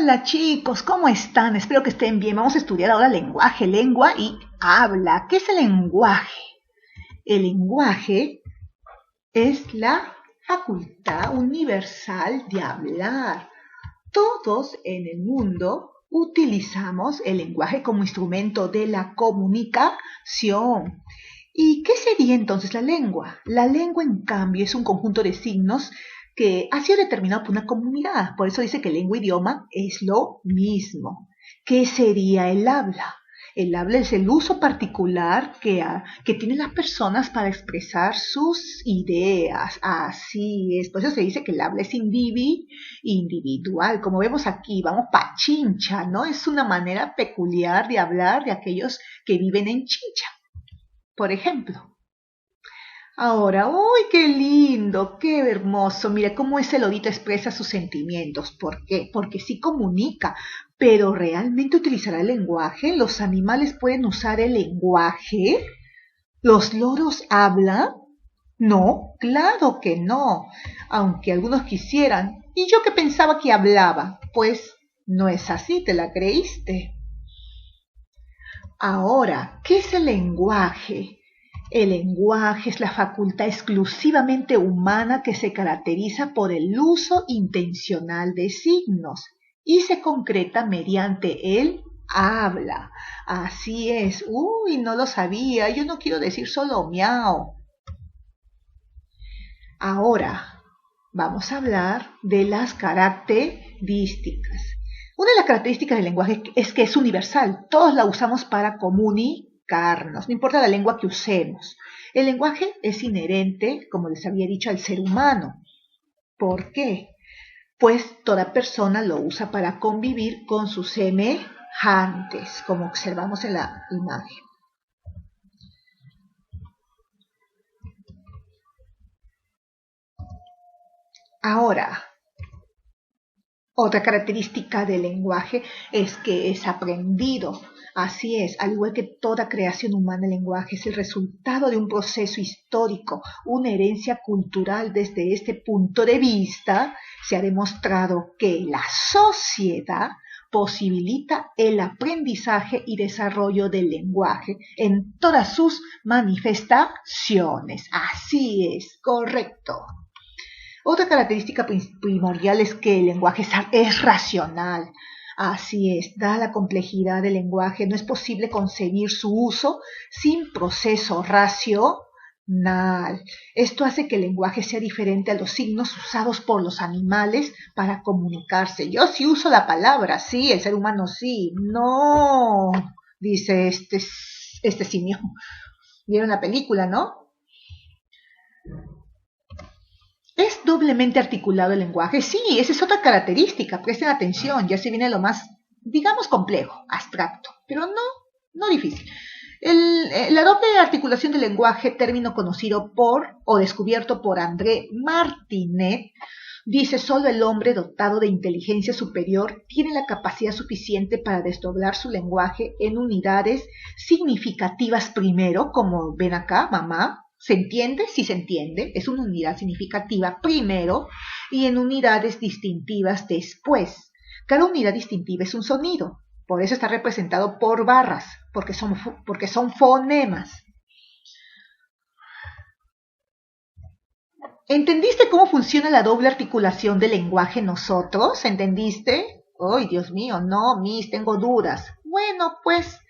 Hola chicos, ¿cómo están? Espero que estén bien. Vamos a estudiar ahora lenguaje, lengua y habla. ¿Qué es el lenguaje? El lenguaje es la facultad universal de hablar. Todos en el mundo utilizamos el lenguaje como instrumento de la comunicación. ¿Y qué sería entonces la lengua? La lengua, en cambio, es un conjunto de signos que ha sido determinado por una comunidad. Por eso dice que lengua e idioma es lo mismo. ¿Qué sería el habla? El habla es el uso particular que tienen las personas para expresar sus ideas. Así es. Por eso se dice que el habla es individual. Como vemos aquí, vamos pa' Chincha, ¿no? Es una manera peculiar de hablar de aquellos que viven en Chincha, por ejemplo. Ahora, ¡uy, qué lindo, qué hermoso! Mira cómo ese lorito expresa sus sentimientos. ¿Por qué? Porque sí comunica, pero ¿realmente utilizará el lenguaje? ¿Los animales pueden usar el lenguaje? ¿Los loros hablan? No, claro que no, aunque algunos quisieran. ¿Y yo que pensaba que hablaba? Pues no es así, ¿te la creíste? Ahora, ¿qué es el lenguaje? El lenguaje es la facultad exclusivamente humana que se caracteriza por el uso intencional de signos y se concreta mediante el habla. Así es. Uy, no lo sabía. Yo no quiero decir solo miau. Ahora, vamos a hablar de las características. Una de las características del lenguaje es que es universal. Todos la usamos para comunicarnos, no importa la lengua que usemos. El lenguaje es inherente, como les había dicho, al ser humano. ¿Por qué? Pues toda persona lo usa para convivir con sus semejantes, como observamos en la imagen. Ahora, otra característica del lenguaje es que es aprendido. Así es, al igual que toda creación humana, el lenguaje es el resultado de un proceso histórico, una herencia cultural. Desde este punto de vista, se ha demostrado que la sociedad posibilita el aprendizaje y desarrollo del lenguaje en todas sus manifestaciones. Así es, correcto. Otra característica primordial es que el lenguaje es racional. Así es, dada la complejidad del lenguaje, no es posible concebir su uso sin proceso racional. Esto hace que el lenguaje sea diferente a los signos usados por los animales para comunicarse. Yo sí uso la palabra, sí, el ser humano sí. No, dice este simio. ¿Vieron la película, no? ¿Es doblemente articulado el lenguaje? Sí, esa es otra característica. Presten atención, ya se viene lo más, digamos, complejo, abstracto, pero no difícil. La doble articulación del lenguaje, término conocido por o descubierto por André Martinet, dice: solo el hombre dotado de inteligencia superior tiene la capacidad suficiente para desdoblar su lenguaje en unidades significativas primero, como ven acá, mamá. ¿Se entiende? Sí se entiende. Es una unidad significativa primero y en unidades distintivas después. Cada unidad distintiva es un sonido. Por eso está representado por barras, porque son fonemas. ¿Entendiste cómo funciona la doble articulación del lenguaje nosotros? ¿Entendiste? ¡Ay, Dios mío! No, Miss, tengo dudas. Bueno, pues,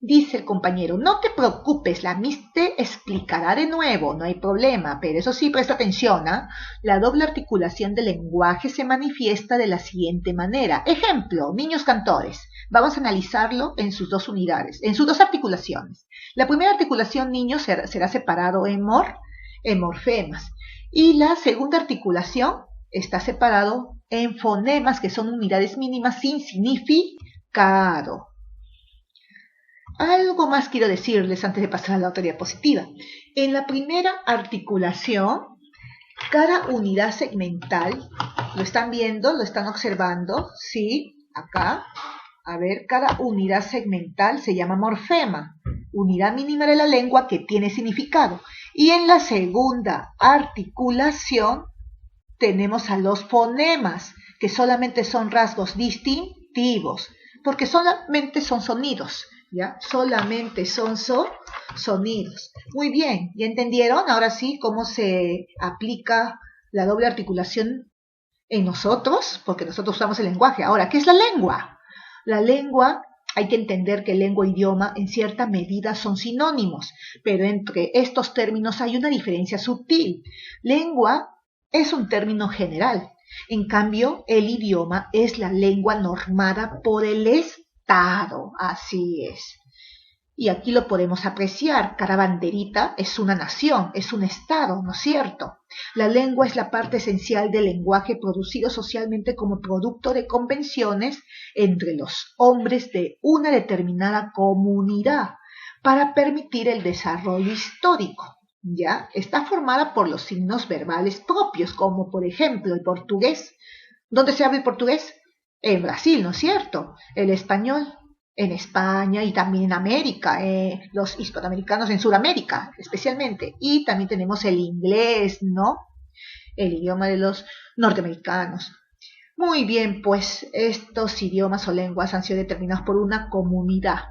dice el compañero, no te preocupes, la Miss te explicará de nuevo, no hay problema, pero eso sí, presta atención, ¿eh? La doble articulación del lenguaje se manifiesta de la siguiente manera. Ejemplo, niños cantores. Vamos a analizarlo en sus dos unidades, en sus dos articulaciones. La primera articulación, niños, será separado en morfemas. Y la segunda articulación está separado en fonemas, que son unidades mínimas sin significado. Algo más quiero decirles antes de pasar a la otra diapositiva. En la primera articulación, cada unidad segmental, ¿lo están viendo? ¿Lo están observando? Sí, acá. A ver, cada unidad segmental se llama morfema, unidad mínima de la lengua que tiene significado. Y en la segunda articulación tenemos a los fonemas, que solamente son rasgos distintivos, porque solamente son sonidos, ¿ya? Solamente son sonidos. Muy bien, ¿ya entendieron? Ahora sí, cómo se aplica la doble articulación en nosotros, porque nosotros usamos el lenguaje. Ahora, ¿qué es la lengua? La lengua, hay que entender que lengua e idioma en cierta medida son sinónimos, pero entre estos términos hay una diferencia sutil. Lengua es un término general. En cambio, el idioma es la lengua normada por el Estado. Así es. Y aquí lo podemos apreciar. Cada banderita es una nación, es un Estado, ¿no es cierto? La lengua es la parte esencial del lenguaje producido socialmente como producto de convenciones entre los hombres de una determinada comunidad para permitir el desarrollo histórico. ¿Ya? Está formada por los signos verbales propios, como por ejemplo el portugués. ¿Dónde se habla el portugués? En Brasil, ¿no es cierto? El español en España y también en América, los hispanoamericanos en Sudamérica especialmente. Y también tenemos el inglés, ¿no? El idioma de los norteamericanos. Muy bien, pues estos idiomas o lenguas han sido determinados por una comunidad.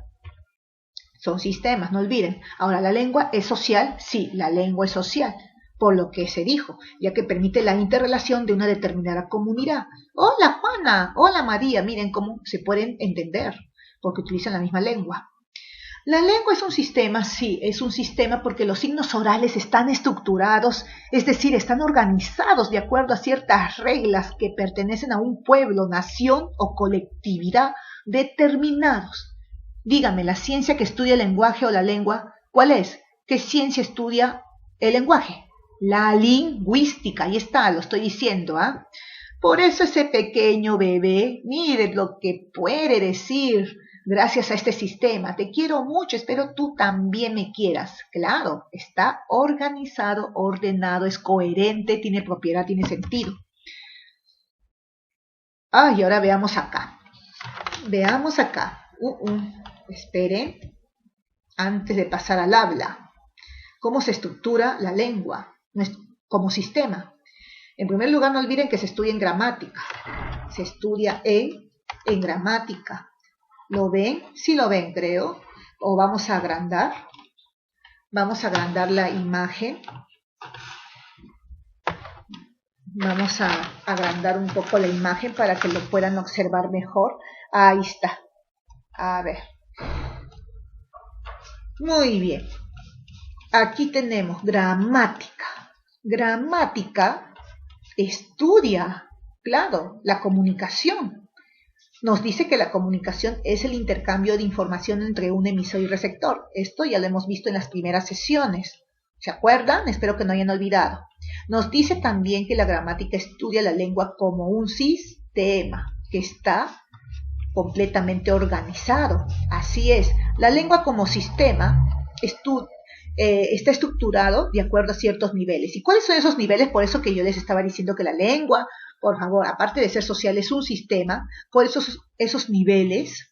Son sistemas, no olviden. Ahora, ¿la lengua es social? Sí, la lengua es social, por lo que se dijo, ya que permite la interrelación de una determinada comunidad. Hola Juana, hola María, miren cómo se pueden entender, porque utilizan la misma lengua. La lengua es un sistema, sí, es un sistema porque los signos orales están estructurados, es decir, están organizados de acuerdo a ciertas reglas que pertenecen a un pueblo, nación o colectividad determinados. Dígame, la ciencia que estudia el lenguaje o la lengua, ¿cuál es? ¿Qué ciencia estudia el lenguaje? La lingüística, ahí está, lo estoy diciendo, ¿ah? Por eso ese pequeño bebé, mire lo que puede decir gracias a este sistema. Te quiero mucho, espero tú también me quieras. Claro, está organizado, ordenado, es coherente, tiene propiedad, tiene sentido. Ah, y ahora veamos acá. Veamos acá. Esperen, antes de pasar al habla. ¿Cómo se estructura la lengua como sistema? En primer lugar, no olviden que se estudia en gramática. Se estudia en gramática. ¿Lo ven? Sí lo ven, creo. O vamos a agrandar. Vamos a agrandar la imagen. Vamos a agrandar un poco la imagen para que lo puedan observar mejor. Ahí está. A ver. Muy bien. Aquí tenemos gramática. Gramática estudia, claro, la comunicación. Nos dice que la comunicación es el intercambio de información entre un emisor y receptor. Esto ya lo hemos visto en las primeras sesiones. ¿Se acuerdan? Espero que no hayan olvidado. Nos dice también que la gramática estudia la lengua como un sistema que está completamente organizado. Así es, la lengua como sistema está estructurado de acuerdo a ciertos niveles. ¿Y cuáles son esos niveles? Por eso que yo les estaba diciendo que la lengua, por favor, aparte de ser social, es un sistema. Por esos niveles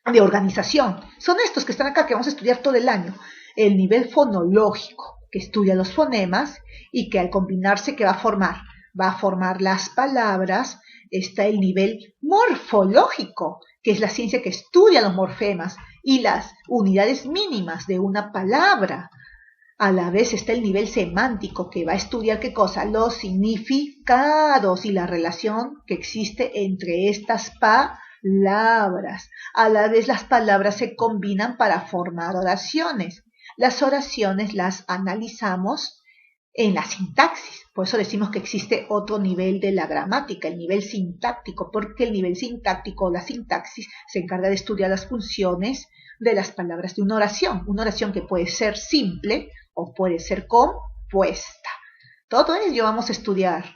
de organización son estos que están acá, que vamos a estudiar todo el año. El nivel fonológico, que estudia los fonemas y que al combinarse, ¿qué va a formar? Va a formar las palabras. Está el nivel morfológico, que es la ciencia que estudia los morfemas y las unidades mínimas de una palabra. A la vez está el nivel semántico, que va a estudiar ¿qué cosa? Los significados y la relación que existe entre estas palabras. A la vez las palabras se combinan para formar oraciones. Las oraciones las analizamos en la sintaxis. Por eso decimos que existe otro nivel de la gramática, el nivel sintáctico, porque el nivel sintáctico o la sintaxis se encarga de estudiar las funciones de las palabras de una oración que puede ser simple o puede ser compuesta. Todo ello vamos a estudiar.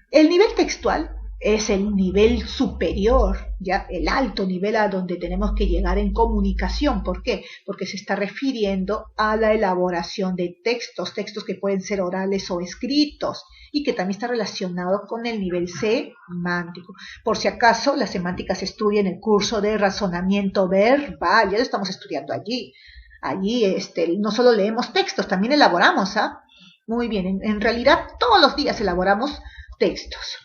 El nivel textual es el nivel superior, ya el alto nivel a donde tenemos que llegar en comunicación. ¿Por qué? Porque se está refiriendo a la elaboración de textos que pueden ser orales o escritos y que también está relacionado con el nivel semántico. Por si acaso, la semántica se estudia en el curso de razonamiento verbal, ya lo estamos estudiando allí. Allí no solo leemos textos, también elaboramos, ¿ah? Muy bien, en realidad todos los días elaboramos textos.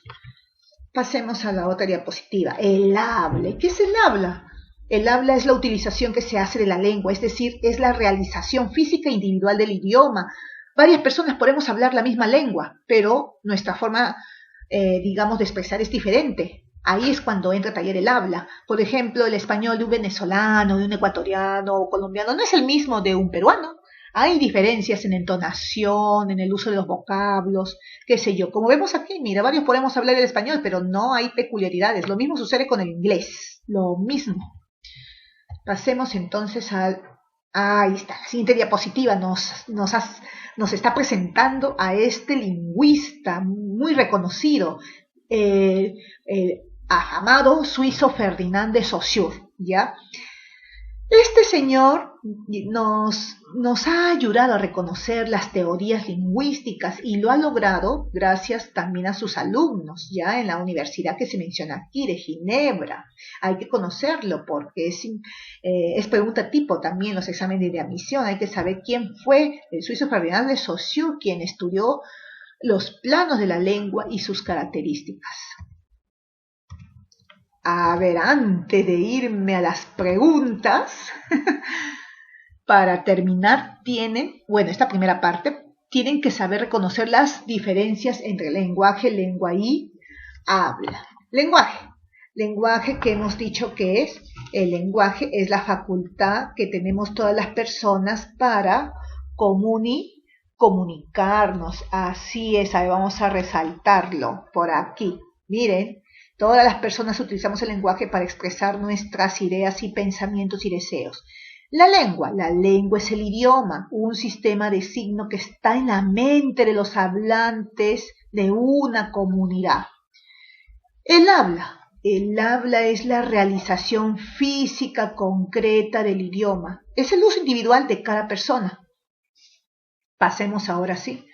Pasemos a la otra diapositiva. El habla. ¿Qué es el habla? El habla es la utilización que se hace de la lengua, es decir, es la realización física e individual del idioma. Varias personas podemos hablar la misma lengua, pero nuestra forma, digamos, de expresar es diferente. Ahí es cuando entra a taller el habla. Por ejemplo, el español de un venezolano, de un ecuatoriano o colombiano no es el mismo de un peruano. Hay diferencias en entonación, en el uso de los vocablos, qué sé yo. Como vemos aquí, mira, varios podemos hablar el español, pero no hay peculiaridades. Lo mismo sucede con el inglés, lo mismo. Pasemos entonces al... Ahí está, la siguiente diapositiva nos está presentando a este lingüista muy reconocido, el afamado suizo Ferdinand de Saussure, ¿ya? Este señor nos ha ayudado a reconocer las teorías lingüísticas y lo ha logrado gracias también a sus alumnos, ya en la universidad que se menciona aquí, de Ginebra. Hay que conocerlo porque es pregunta tipo también los exámenes de admisión. Hay que saber quién fue el suizo Ferdinand de Saussure, quien estudió los planos de la lengua y sus características. A ver, antes de irme a las preguntas, para terminar esta primera parte, tienen que saber reconocer las diferencias entre lenguaje, lengua y habla. Lenguaje que hemos dicho que es, el lenguaje es la facultad que tenemos todas las personas para comunicarnos. Así es, ahí vamos a resaltarlo por aquí. Miren. Todas las personas utilizamos el lenguaje para expresar nuestras ideas y pensamientos y deseos. La lengua es el idioma, un sistema de signo que está en la mente de los hablantes de una comunidad. El habla es la realización física concreta del idioma, es el uso individual de cada persona. Pasemos ahora sí.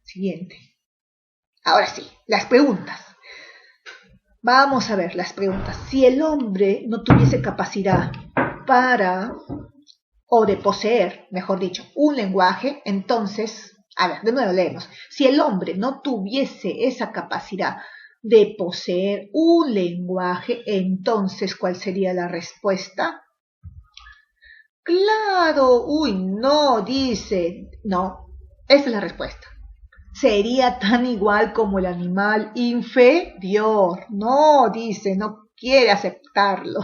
Siguiente. Ahora sí, las preguntas. Vamos a ver las preguntas. Si el hombre no tuviese capacidad de poseer, mejor dicho, un lenguaje, entonces, a ver, de nuevo leemos. Si el hombre no tuviese esa capacidad de poseer un lenguaje, entonces, ¿cuál sería la respuesta? Claro, no, dice, no, esa es la respuesta. Sería tan igual como el animal inferior. No, dice, no quiere aceptarlo.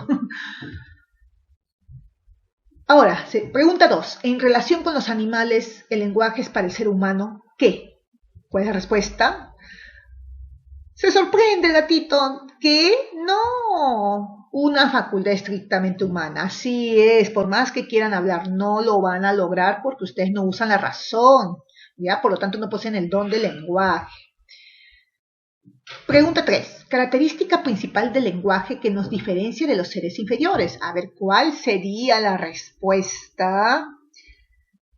Ahora, pregunta 2. En relación con los animales, ¿el lenguaje es para el ser humano qué? ¿Cuál es la respuesta? Se sorprende el gatito. ¿Qué? No. Una facultad estrictamente humana. Así es, por más que quieran hablar, no lo van a lograr porque ustedes no usan la razón. ¿Ya? Por lo tanto, no poseen el don del lenguaje. Pregunta 3. Característica principal del lenguaje que nos diferencia de los seres inferiores. A ver, ¿cuál sería la respuesta?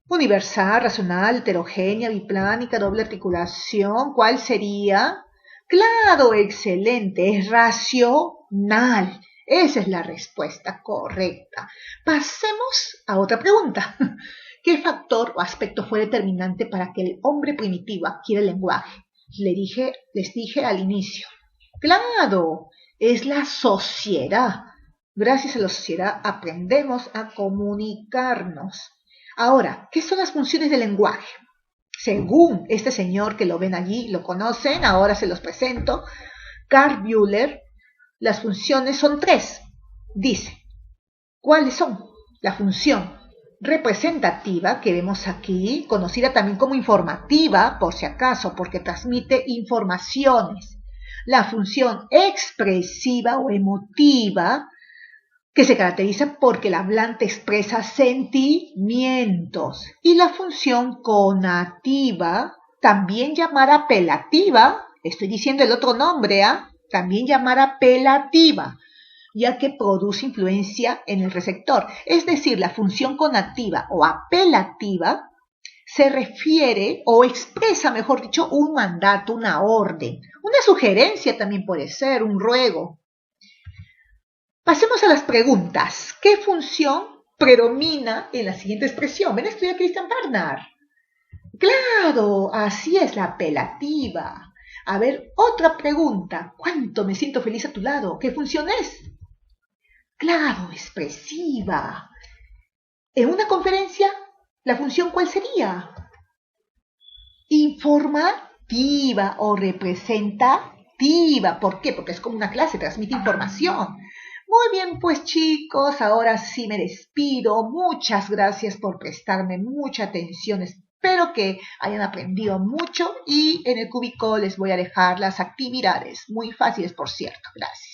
Universal, racional, heterogénea, biplánica, doble articulación. ¿Cuál sería? Claro, excelente, es racional. Esa es la respuesta correcta. Pasemos a otra pregunta. ¿Qué factor o aspecto fue determinante para que el hombre primitivo adquiera el lenguaje? Les dije al inicio. Claro, es la sociedad. Gracias a la sociedad aprendemos a comunicarnos. Ahora, ¿qué son las funciones del lenguaje? Según este señor que lo ven allí, lo conocen, ahora se los presento, Carl Bühler, las funciones son 3. Dice, ¿cuáles son? La función representativa que vemos aquí, conocida también como informativa, por si acaso, porque transmite informaciones. La función expresiva o emotiva, que se caracteriza porque el hablante expresa sentimientos. Y la función conativa, también llamada apelativa, estoy diciendo el otro nombre, también llamada apelativa, ya que produce influencia en el receptor. Es decir, la función conativa o apelativa se refiere o expresa, mejor dicho, un mandato, una orden, una sugerencia también puede ser, un ruego. Pasemos a las preguntas. ¿Qué función predomina en la siguiente expresión? Ven a estudiar Christian Barnard. Claro, así es, la apelativa. A ver, otra pregunta. ¿Cuánto me siento feliz a tu lado? ¿Qué función es? Claro, expresiva. En una conferencia, ¿la función cuál sería? Informativa o representativa. ¿Por qué? Porque es como una clase, transmite información. Muy bien, pues chicos, ahora sí me despido. Muchas gracias por prestarme mucha atención. Espero que hayan aprendido mucho y en el cúbico les voy a dejar las actividades. Muy fáciles, por cierto. Gracias.